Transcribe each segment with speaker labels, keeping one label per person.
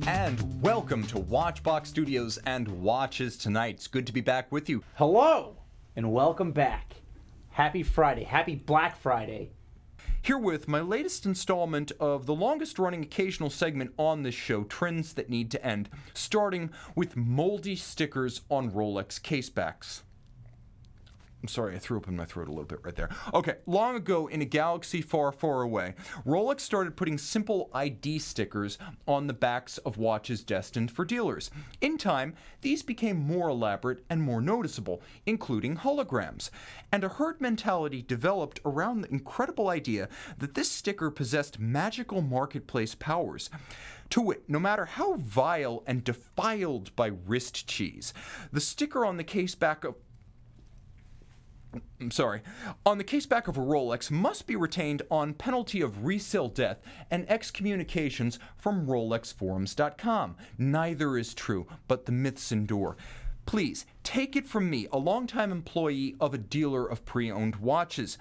Speaker 1: and welcome to Watchbox Studios and Watches Tonight. It's good to be back with you.
Speaker 2: Hello, and welcome back. Happy Friday. Happy Black Friday.
Speaker 1: Here with my latest installment of the longest-running occasional segment on this show, Trends That Need to End, starting with moldy stickers on Rolex casebacks. I'm sorry, I threw up in my throat a little bit right there. Okay, long ago in a galaxy far, far away, Rolex started putting simple ID stickers on the backs of watches destined for dealers. In time, these became more elaborate and more noticeable, including holograms. And a herd mentality developed around the incredible idea that this sticker possessed magical marketplace powers. To wit, no matter how vile and defiled by wrist cheese, the sticker on the caseback of on the caseback of a Rolex must be retained on penalty of resale death and excommunications from RolexForums.com. Neither is true, but the myths endure. Please, take it from me, a longtime employee of a dealer of pre-owned watches.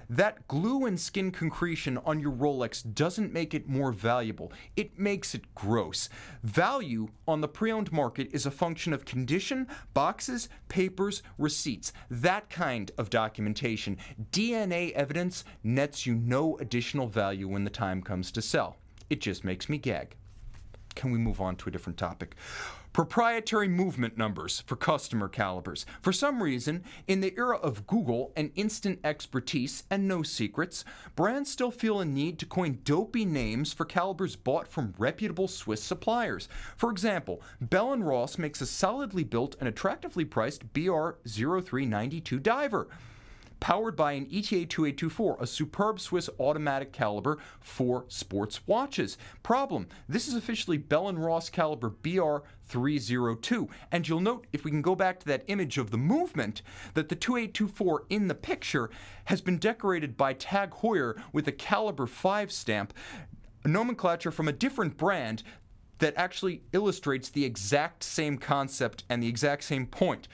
Speaker 1: That glue and skin concretion on your Rolex doesn't make it more valuable. It makes it gross. Value on the pre-owned market is a function of condition, boxes, papers, receipts. That kind of documentation. DNA evidence nets you no additional value when the time comes to sell. It just makes me gag. Can we move on to a different topic? Proprietary movement numbers for customer calibers. For some reason, in the era of Google and instant expertise and no secrets, brands still feel a need to coin dopey names for calibers bought from reputable Swiss suppliers. For example, Bell & Ross makes a solidly built and attractively priced BR0392 diver, powered by an ETA 2824, a superb Swiss automatic caliber for sports watches. Problem, this is officially Bell & Ross caliber BR302, and you'll note, if we can go back to that image of the movement, that the 2824 in the picture has been decorated by Tag Heuer with a caliber 5 stamp, a nomenclature from a different brand that actually illustrates the exact same concept and the exact same point.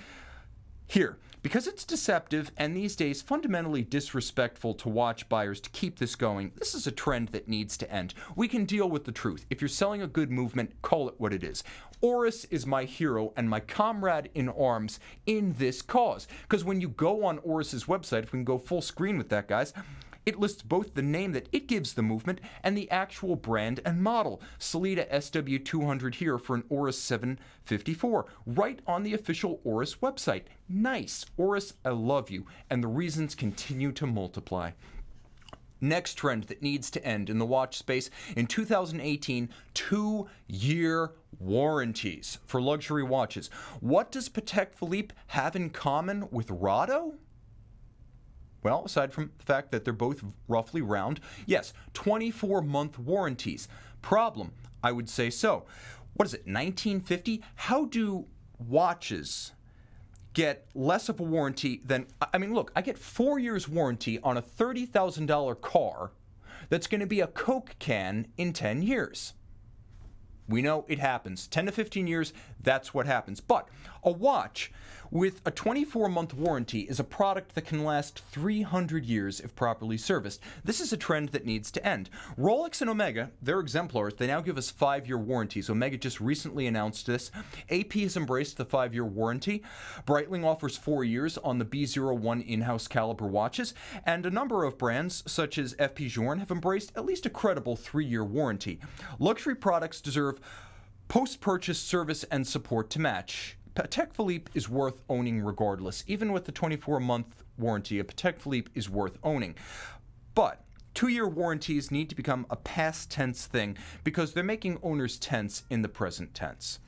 Speaker 1: Here, because it's deceptive and these days fundamentally disrespectful to watch buyers to keep this going, this is a trend that needs to end. We can deal with the truth. If you're selling a good movement, call it what it is. Oris is my hero and my comrade in arms in this cause. Because when you go on Oris's website, if we can go full screen with that, guys, it lists both the name that it gives the movement and the actual brand and model. Sellita SW200 here for an Oris 754, right on the official Oris website. Nice. Oris, I love you, and the reasons continue to multiply. Next trend that needs to end in the watch space in 2018, 2-year warranties for luxury watches. What does Patek Philippe have in common with Rado? Well, aside from the fact that they're both roughly round, yes, 24-month warranties. Problem, I would say so. What is it, 1950? How do watches get less of a warranty than, I mean, look, I get 4 years warranty on a $30,000 car that's going to be a Coke can in 10 years. We know it happens. 10 to 15 years, that's what happens. But a watch with a 24-month warranty is a product that can last 300 years if properly serviced. This is a trend that needs to end. Rolex and Omega, they're exemplars. They now give us 5-year warranties. Omega just recently announced this. AP has embraced the 5-year warranty. Breitling offers 4 years on the B01 in-house caliber watches. And a number of brands, such as FP Journe, have embraced at least a credible 3-year warranty. Luxury products deserve post-purchase service and support to match. Patek Philippe is worth owning regardless. Even with the 24-month warranty, a Patek Philippe is worth owning. But 2-year warranties need to become a past tense thing because they're making owners tense in the present tense.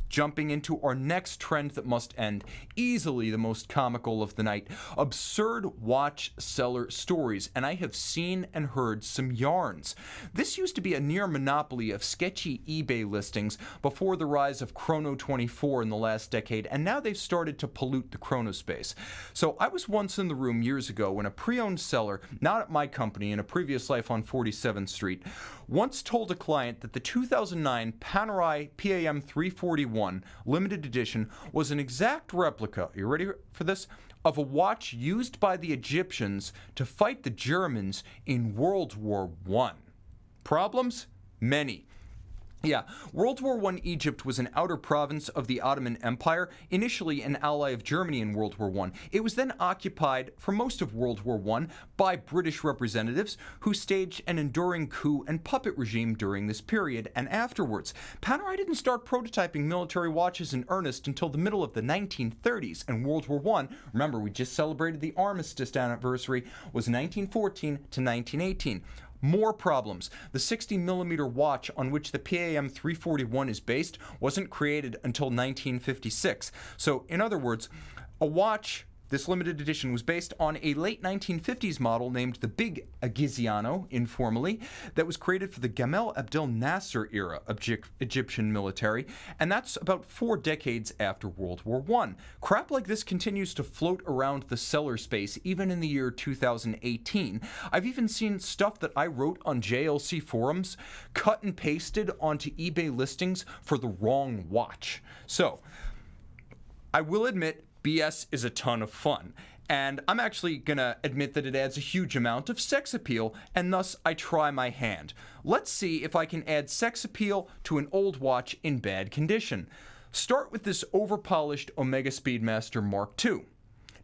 Speaker 1: Jumping into our next trend that must end, easily the most comical of the night, absurd watch seller stories, and I have seen and heard some yarns. This used to be a near monopoly of sketchy eBay listings before the rise of Chrono24 in the last decade, and now they've started to pollute the chrono space. So I was once in the room years ago when a pre-owned seller, not at my company, in a previous life on 47th Street, once told a client that the 2009 Panerai PAM 341 limited edition was an exact replica, you ready for this, of a watch used by the Egyptians to fight the Germans in World War I. Problems? Many. Yeah, World War I Egypt was an outer province of the Ottoman Empire, initially an ally of Germany in World War I. It was then occupied for most of World War I by British representatives who staged an enduring coup and puppet regime during this period and afterwards. Panerai didn't start prototyping military watches in earnest until the middle of the 1930s, and World War I, remember we just celebrated the armistice anniversary, was 1914 to 1918. More problems. The 60mm watch on which the PAM 341 is based wasn't created until 1956. So, in other words, a watch, this limited edition, was based on a late 1950s model named the Big Agiziano, informally, that was created for the Gamal Abdel Nasser era of Egyptian military, and that's about 4 decades after World War I. Crap like this continues to float around the seller space even in the year 2018. I've even seen stuff that I wrote on JLC forums cut and pasted onto eBay listings for the wrong watch. So, I will admit, BS is a ton of fun, and I'm actually gonna admit that it adds a huge amount of sex appeal, and thus I try my hand. Let's see if I can add sex appeal to an old watch in bad condition. Start with this overpolished Omega Speedmaster Mark II.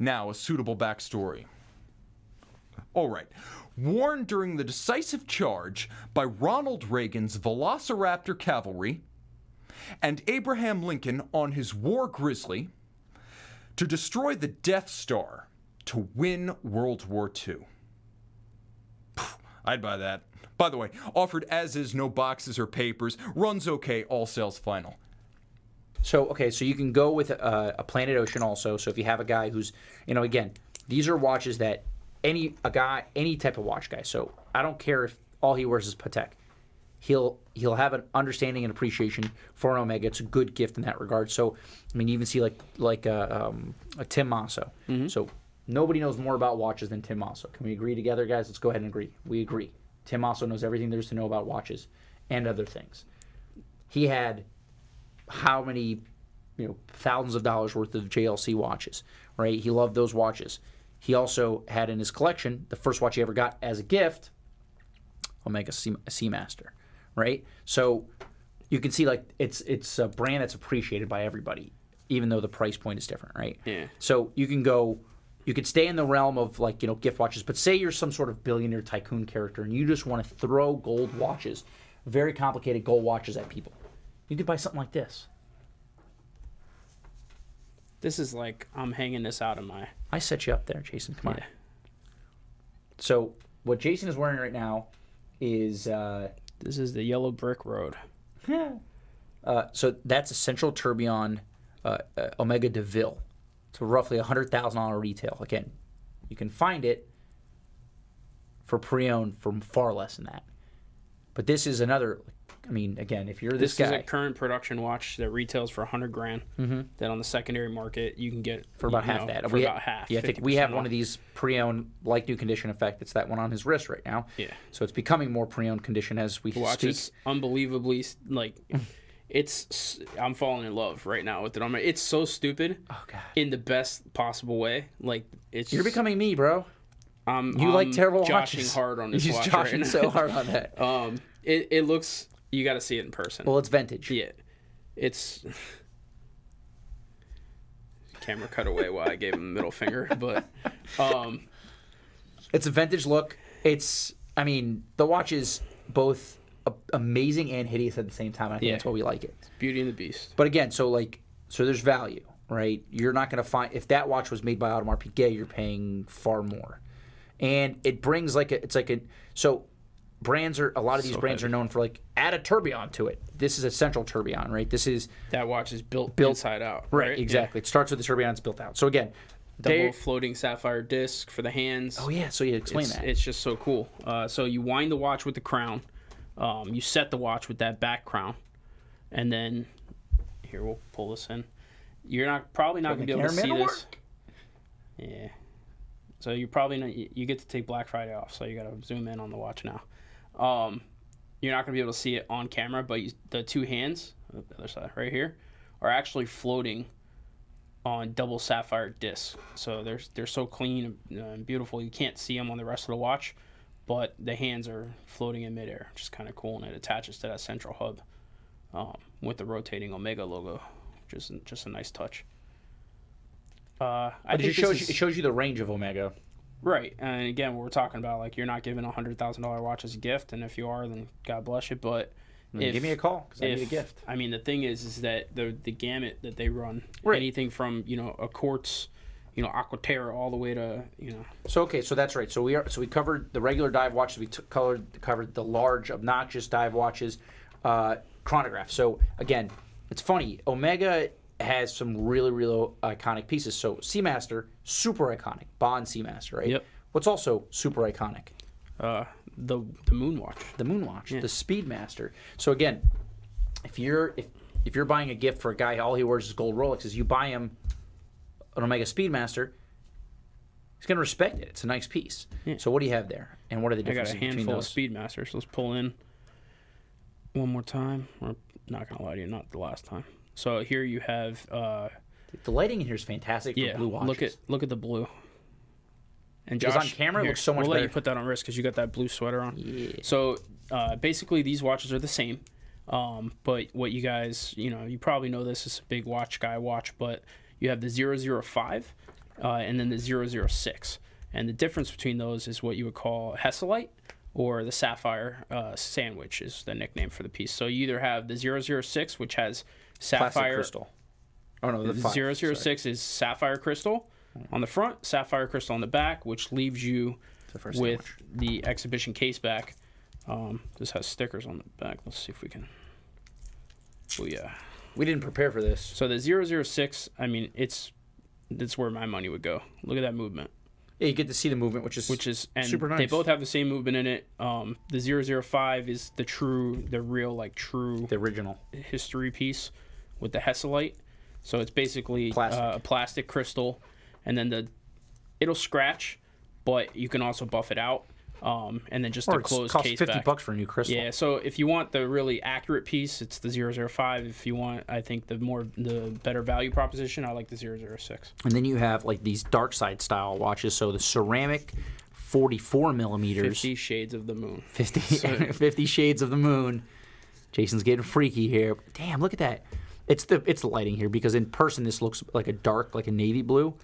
Speaker 1: Now, a suitable backstory. Alright, worn during the decisive charge by Ronald Reagan's Velociraptor cavalry and Abraham Lincoln on his War Grizzly, to destroy the Death Star, to win World War II. I'd buy that. By the way, offered as is, no boxes or papers, runs okay, all sales final.
Speaker 2: So, okay, so you can go with a Planet Ocean also. So if you have a guy who's, again, these are watches that any type of watch guy. So I don't care if all he wears is Patek. He'll have an understanding and appreciation for an Omega. It's a good gift in that regard. So, I mean, you even see like a Tim Masso. Mm-hmm. So nobody knows more about watches than Tim Masso. Can we agree together, guys? Let's go ahead and agree. We agree. Tim Masso knows everything there is to know about watches and other things. He had how many, thousands of dollars worth of JLC watches, right? He loved those watches. He also had in his collection the first watch he ever got as a gift, Omega Seamaster. Right, so you can see it's a brand that's appreciated by everybody, even though the price point is different, right?
Speaker 3: Yeah.
Speaker 2: So you could stay in the realm of gift watches, but say you're some sort of billionaire tycoon character and you just want to throw gold watches, very complicated gold watches at people. You could buy something like this.
Speaker 3: This is like I'm hanging this out of my.
Speaker 2: I set you up there, Jason. Come on.
Speaker 3: Yeah.
Speaker 2: So what Jason is wearing right now is.
Speaker 3: This is the Yellow Brick Road.
Speaker 2: So that's a Central Tourbillon Omega de Ville. So roughly $100,000 retail. Again, you can find it for pre-owned for far less than that. But this is another. I mean, again, if you're this guy,
Speaker 3: is a current production watch that retails for $100,000. Mm-hmm. That on the secondary market you can get
Speaker 2: for about half that.
Speaker 3: For about half.
Speaker 2: Yeah, I think we have one of these pre-owned, like new condition. In fact, it's that one on his wrist right now.
Speaker 3: Yeah.
Speaker 2: So it's becoming more pre-owned condition as we
Speaker 3: watch
Speaker 2: speak.
Speaker 3: Is unbelievably I'm falling in love right now with it. It's so stupid.
Speaker 2: Oh God.
Speaker 3: In the best possible way.
Speaker 2: You're becoming me, bro.
Speaker 3: I'm
Speaker 2: like terrible
Speaker 3: joshing
Speaker 2: watches.
Speaker 3: hard on this
Speaker 2: He's
Speaker 3: watch
Speaker 2: joshing
Speaker 3: right now.
Speaker 2: so hard on that.
Speaker 3: It looks. You got to see it in person.
Speaker 2: Well, it's vintage.
Speaker 3: Yeah, it's camera cut away while I gave him the middle finger, but
Speaker 2: it's a vintage look. The watch is both amazing and hideous at the same time. I think that's why we like it.
Speaker 3: It's Beauty and the Beast.
Speaker 2: But again, so there's value, right? You're not going to find if that watch was made by Audemars Piguet, you're paying far more, and it brings brands are a lot of these brands are known for add a tourbillon to it. This is a Central Tourbillon, right?
Speaker 3: That watch is built inside out.
Speaker 2: Right, exactly. Yeah. It starts with the tourbillon, it's built out. So again,
Speaker 3: double floating sapphire disc for the hands.
Speaker 2: Oh yeah, so you explain that.
Speaker 3: It's just so cool. So you wind the watch with the crown. You set the watch with that back crown, and then here we'll pull this in. You're probably not going to be able to see this. Yeah. So you probably not, you get to take Black Friday off, so you got to zoom in on the watch now. You're not going to be able to see it on camera, but the two hands, the other side right here, are actually floating on double sapphire discs. So they're so clean and beautiful. You can't see them on the rest of the watch, but the hands are floating in midair, which is kind of cool, and it attaches to that central hub. with the rotating Omega logo, which is just a nice touch. I think
Speaker 2: it shows you the range of Omega.
Speaker 3: Right, and again, we're talking about, like, you're not giving a $100,000 watch as a gift, and if you are, then God bless you. But
Speaker 2: give me a call because I need a gift.
Speaker 3: I mean, the thing is that the gamut that they run, anything from a quartz, Aquaterra, all the way to
Speaker 2: So okay, so that's right. So we covered the regular dive watches. We covered the large, obnoxious dive watches, chronograph. So again, it's funny. Omega has some really, really iconic pieces. So Seamaster, super iconic. Bond Seamaster, right?
Speaker 3: Yep.
Speaker 2: What's also super iconic?
Speaker 3: the Moonwatch.
Speaker 2: The Moonwatch,
Speaker 3: Yeah.
Speaker 2: the Speedmaster. So again, if you're buying a gift for a guy, all he wears is gold Rolexes, you buy him an Omega Speedmaster, he's gonna respect it. It's a nice piece.
Speaker 3: Yeah.
Speaker 2: So what do you have there, and what are the
Speaker 3: I got
Speaker 2: differences
Speaker 3: a
Speaker 2: between
Speaker 3: handful of
Speaker 2: those?
Speaker 3: Speedmasters. Let's pull in one more time. I'm not gonna lie to you, not the last time. So here you have
Speaker 2: The lighting in here is fantastic for blue watches.
Speaker 3: look at the blue. And
Speaker 2: Because
Speaker 3: Josh,
Speaker 2: on camera it
Speaker 3: here,
Speaker 2: looks so much
Speaker 3: we'll
Speaker 2: better.
Speaker 3: let you put that on wrist because you got that blue sweater on.
Speaker 2: Yeah.
Speaker 3: So basically, these watches are the same. But what you guys, you probably know this is a big watch guy watch, but you have the 005 and then the 006. And the difference between those is what you would call Hesselite or the Sapphire Sandwich is the nickname for the piece. So you either have the 006, which has
Speaker 2: Plastic
Speaker 3: sapphire
Speaker 2: crystal. Oh no, the
Speaker 3: 006 is sapphire crystal on the front, sapphire crystal on the back, which leaves you with the exhibition case back. This has stickers on the back. Let's see if we can. Oh yeah.
Speaker 2: We didn't prepare for this.
Speaker 3: So the 006, I mean, it's where my money would go. Look at that movement.
Speaker 2: Yeah, you get to see the movement, which is
Speaker 3: and
Speaker 2: super nice.
Speaker 3: They both have the same movement in it. The 005 is the
Speaker 2: original
Speaker 3: history piece with the Hesselite. So it's basically
Speaker 2: Plastic.
Speaker 3: A plastic crystal, and then it'll scratch, but you can also buff it out. And then just
Speaker 2: or
Speaker 3: a closed
Speaker 2: costs
Speaker 3: case
Speaker 2: $50
Speaker 3: back.
Speaker 2: for a new crystal.
Speaker 3: Yeah, so if you want the really accurate piece, it's the 005. If you want, I think, the better value proposition, I like the 006.
Speaker 2: And then you have like these dark side style watches. So the ceramic 44 millimeters.
Speaker 3: 50 Shades of the Moon.
Speaker 2: 50 Shades of the Moon. Jason's getting freaky here. Damn, look at that. It's the lighting here, because in person this looks like a dark, like a navy blue,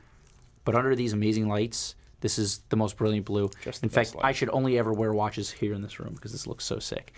Speaker 2: but under these amazing lights, this is the most brilliant blue.
Speaker 3: Just the
Speaker 2: in fact,
Speaker 3: best light.
Speaker 2: I should only ever wear watches here in this room because this looks so sick.